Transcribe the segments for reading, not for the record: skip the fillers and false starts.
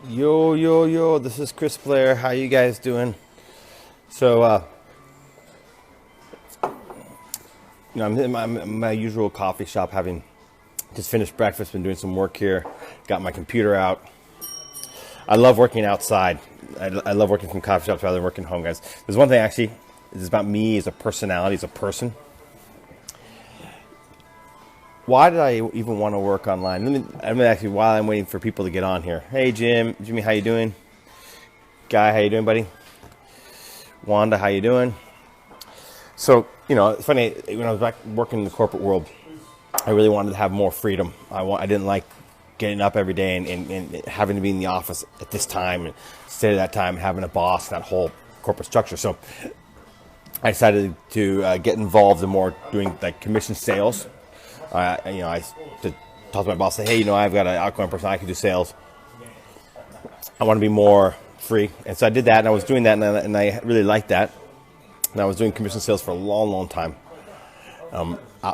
Yo, this is Chris Blair. How you guys doing? So, I'm in my usual coffee shop, having just finished breakfast, been doing some work here, got my computer out. I love working outside. I love working from coffee shops rather than working home, guys. There's one thing, actually, it's about me as a personality, as a person. Why did I even want to work online? Let me actually, while I'm waiting for people to get on here. Hey, Jimmy, how you doing? Guy, how you doing, buddy? Wanda, how you doing? So, it's funny, when I was back working in the corporate world, I really wanted to have more freedom. I didn't like getting up every day and having to be in the office at this time and stay at that time, having a boss, that whole corporate structure. So I decided to get involved in more doing like commission sales. I talked to my boss, say, hey, I've got an outgoing person, I can do sales. I want to be more free. And so I did that, and I was doing that, and I really liked that. And I was doing commission sales for a long, long time,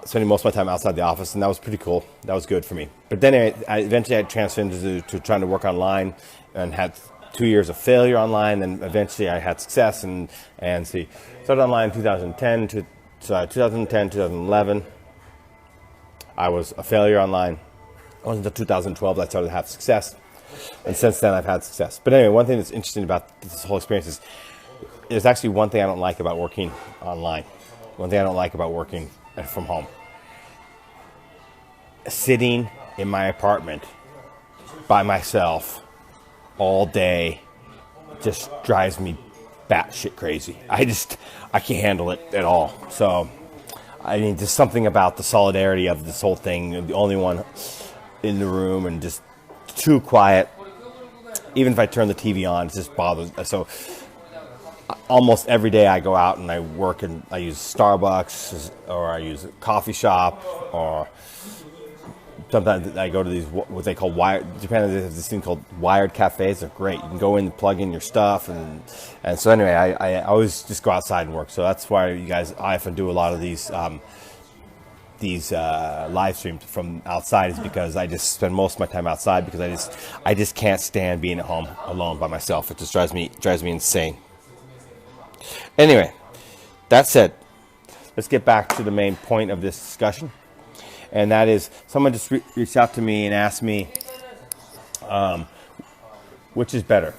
spending most of my time outside the office, and that was pretty cool. That was good for me. But then I eventually transitioned to trying to work online, and had 2 years of failure online, and eventually I had success, and started online in 2010, 2011. I was a failure online. It wasn't until 2012 that I started to have success. And since then, I've had success. But anyway, one thing that's interesting about this whole experience is there's actually one thing I don't like about working online. One thing I don't like about working from home. Sitting in my apartment by myself all day just drives me batshit crazy. I can't handle it at all. So, there's something about the solidarity of this whole thing. The only one in the room and just too quiet. Even if I turn the TV on, it just bothers. So almost every day I go out and I work, and I use Starbucks, or I use a coffee shop, or sometimes I go to these, what they call wired. Japan has this thing called wired cafes. They're great. You can go in, plug in your stuff, and so anyway, I always just go outside and work. So that's why I often do a lot of these live streams from outside, is because I just spend most of my time outside, because I just can't stand being at home alone by myself. It just drives me insane. Anyway, that said, let's get back to the main point of this discussion. And that is, someone just reached out to me and asked me, which is better,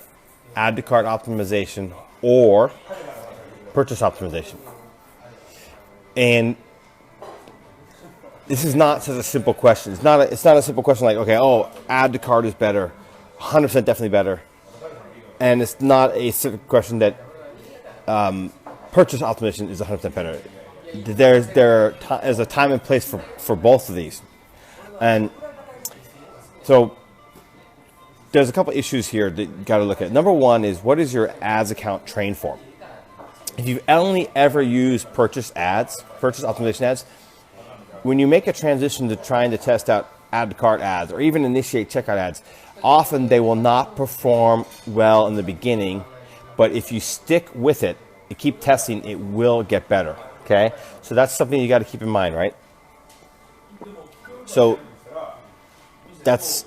add to cart optimization or purchase optimization? And this is not such a simple question. It's not a simple question like, okay, add to cart is better, 100% definitely better. And it's not a simple question that purchase optimization is 100% better. There's a time and place for both of these. And so there's a couple issues here that you got to look at. Number one is, what is your ads account trained for? If you've only ever used purchase optimization ads, when you make a transition to trying to test out add to cart ads or even initiate checkout ads, often they will not perform well in the beginning, but if you stick with it and keep testing, it will get better. Okay, so that's something you got to keep in mind, right? So that's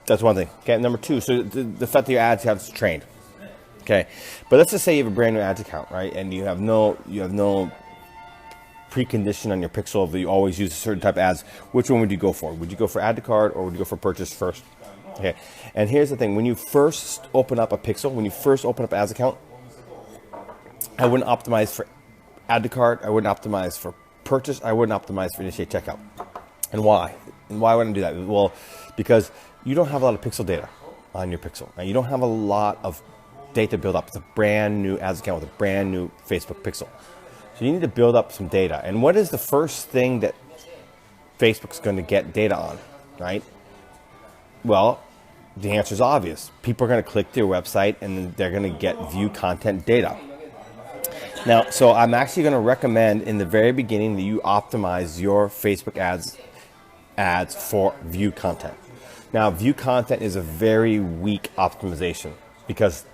one thing. Okay, number two, so the fact that your ads have trained. Okay, but let's just say you have a brand new ads account, right? And you have no precondition on your pixel of you always use a certain type of ads. Which one would you go for? Would you go for add to cart, or would you go for purchase first? Okay, and here's the thing: when you first open up a pixel, when you first open up an ads account, I wouldn't optimize for add to cart, I wouldn't optimize for purchase, I wouldn't optimize for initiate checkout. And why? And why wouldn't I do that? Well, because you don't have a lot of pixel data on your pixel. And you don't have a lot of data build up. It's a brand new ads account with a brand new Facebook pixel. So you need to build up some data. And what is the first thing that Facebook's going to get data on, right? Well, the answer is obvious. People are going to click to your website, and they're going to get view content data. Now, so I'm actually going to recommend in the very beginning that you optimize your Facebook ads for view content. Now, view content is a very weak optimization, because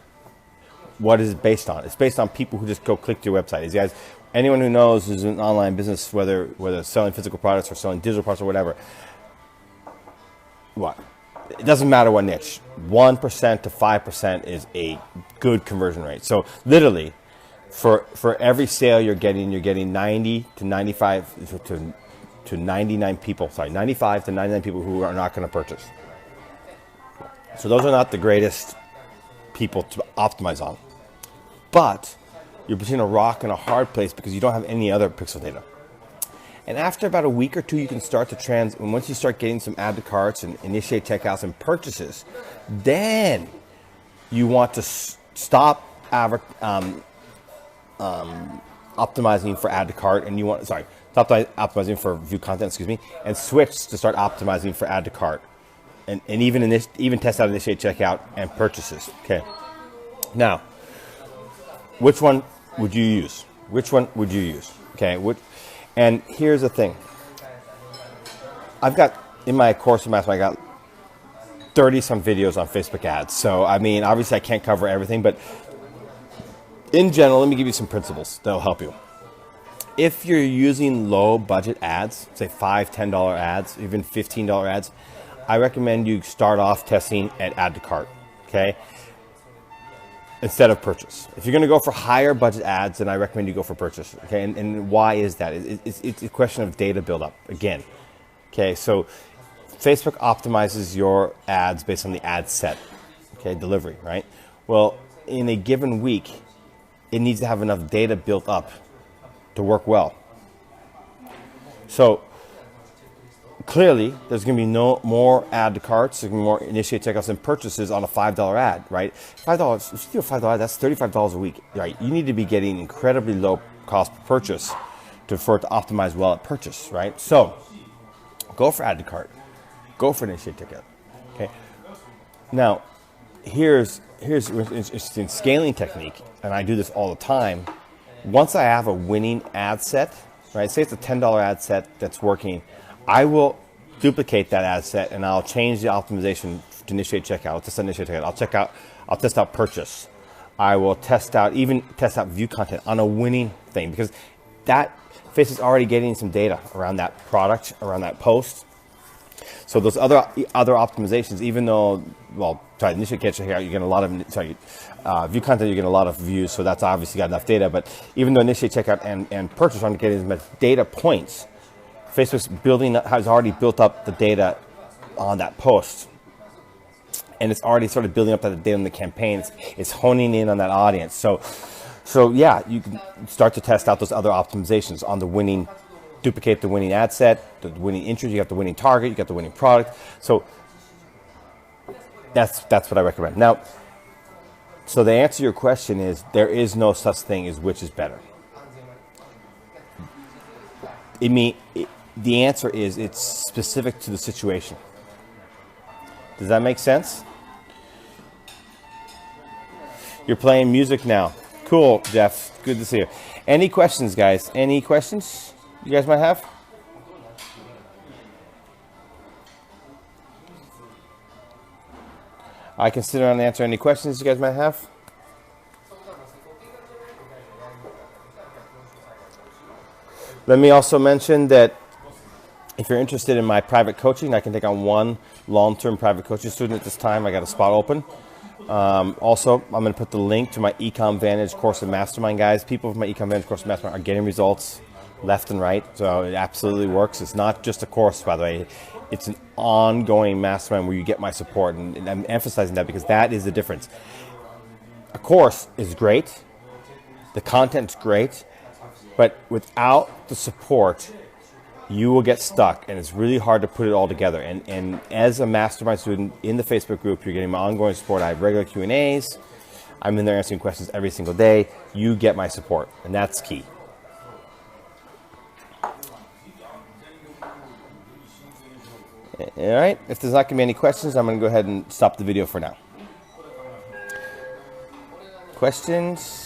what is it based on? It's based on people who just go click to your website. Anyone who knows who's in online business, whether selling physical products or selling digital products or whatever, what? it doesn't matter what niche. 1% to 5% is a good conversion rate. So literally, for every sale you're getting 90 to 95 to 99 people. Sorry, 95 to 99 people who are not going to purchase. So those are not the greatest people to optimize on. But you're between a rock and a hard place because you don't have any other pixel data. And after about a week or two, you can start to and once you start getting some add to carts and initiate checkouts and purchases, then you want to stop optimizing for add to cart, and you want, stop optimizing for view content, excuse me, and switch to start optimizing for add to cart, and even test out initiate checkout and purchases. Okay. Now, which one would you use? Which one would you use? Okay. And here's the thing. I've got, in my course of Mastermind, I got 30 some videos on Facebook ads. So, I mean, obviously I can't cover everything, but in general, let me give you some principles that'll help you. If you're using low budget ads, say $5, $10 ads, even $15 ads, I recommend you start off testing at add to cart, okay? Instead of purchase. If you're going to go for higher budget ads, then I recommend you go for purchase. Okay, and why is that? It's a question of data buildup again. Okay, so Facebook optimizes your ads based on the ad set. Okay, delivery, right? Well, in a given week, it needs to have enough data built up to work well. So clearly, there's going to be no more add to carts, there's going to be more initiate checkouts and purchases on a $5 ad, right? $5, if you do a $5 ad, that's $35 a week, right? You need to be getting incredibly low cost per purchase for it to optimize well at purchase, right? So go for add to cart, go for initiate checkout, okay? Now, here's an interesting scaling technique, and I do this all the time. Once I have a winning ad set, right? Say it's a $10 ad set that's working, I will duplicate that ad set and I'll change the optimization to initiate checkout. I'll test out initiate checkout. I'll test out purchase. I will test out view content on a winning thing, because that Facebook is already getting some data around that product, around that post. So those other optimizations, even though, well, initiate checkout, you get a lot of, view content, you get a lot of views, so that's obviously got enough data. But even though initiate checkout and purchase aren't getting as much data points, Facebook's has already built up the data on that post, and it's already sort of building up that data in the campaigns. It's honing in on that audience. So yeah, you can start to test out those other optimizations on the winning, duplicate the winning ad set, the winning interest. You have the winning target, you got the winning product. So that's what I recommend. Now, so the answer to your question is there is no such thing as which is better. The answer is it's specific to the situation. Does that make sense? You're playing music now. Cool, Jeff. Good to see you. Any questions, guys? Any questions you guys might have? I can sit around and answer any questions you guys might have. Let me also mention that if you're interested in my private coaching, I can take on one long-term private coaching student at this time. I got a spot open. Also, I'm going to put the link to my Ecom Vantage course and mastermind, guys. People from my Ecom Vantage course and mastermind are getting results left and right, so it absolutely works. It's not just a course, by the way. It's an ongoing mastermind where you get my support, and I'm emphasizing that because that is the difference. A course is great. The content's great. But without the support, you will get stuck, and it's really hard to put it all together. And as a mastermind student in the Facebook group, you're getting my ongoing support. I have regular Q&As. I'm in there answering questions every single day. You get my support, and that's key. All right, if there's not going to be any questions, I'm going to go ahead and stop the video for now. Questions?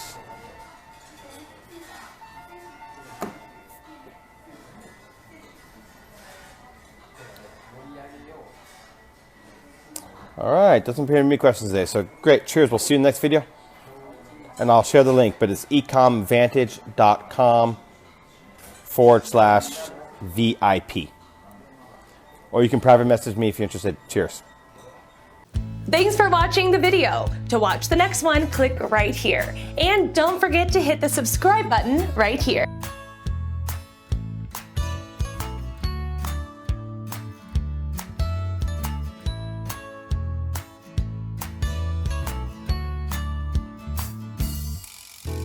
All right, doesn't appear to be questions today, so great. Cheers, we'll see you in the next video. And I'll share the link, but it's ecomvantage.com/VIP. Or you can private message me if you're interested. Cheers. Thanks for watching the video. To watch the next one, click right here. And don't forget to hit the subscribe button right here.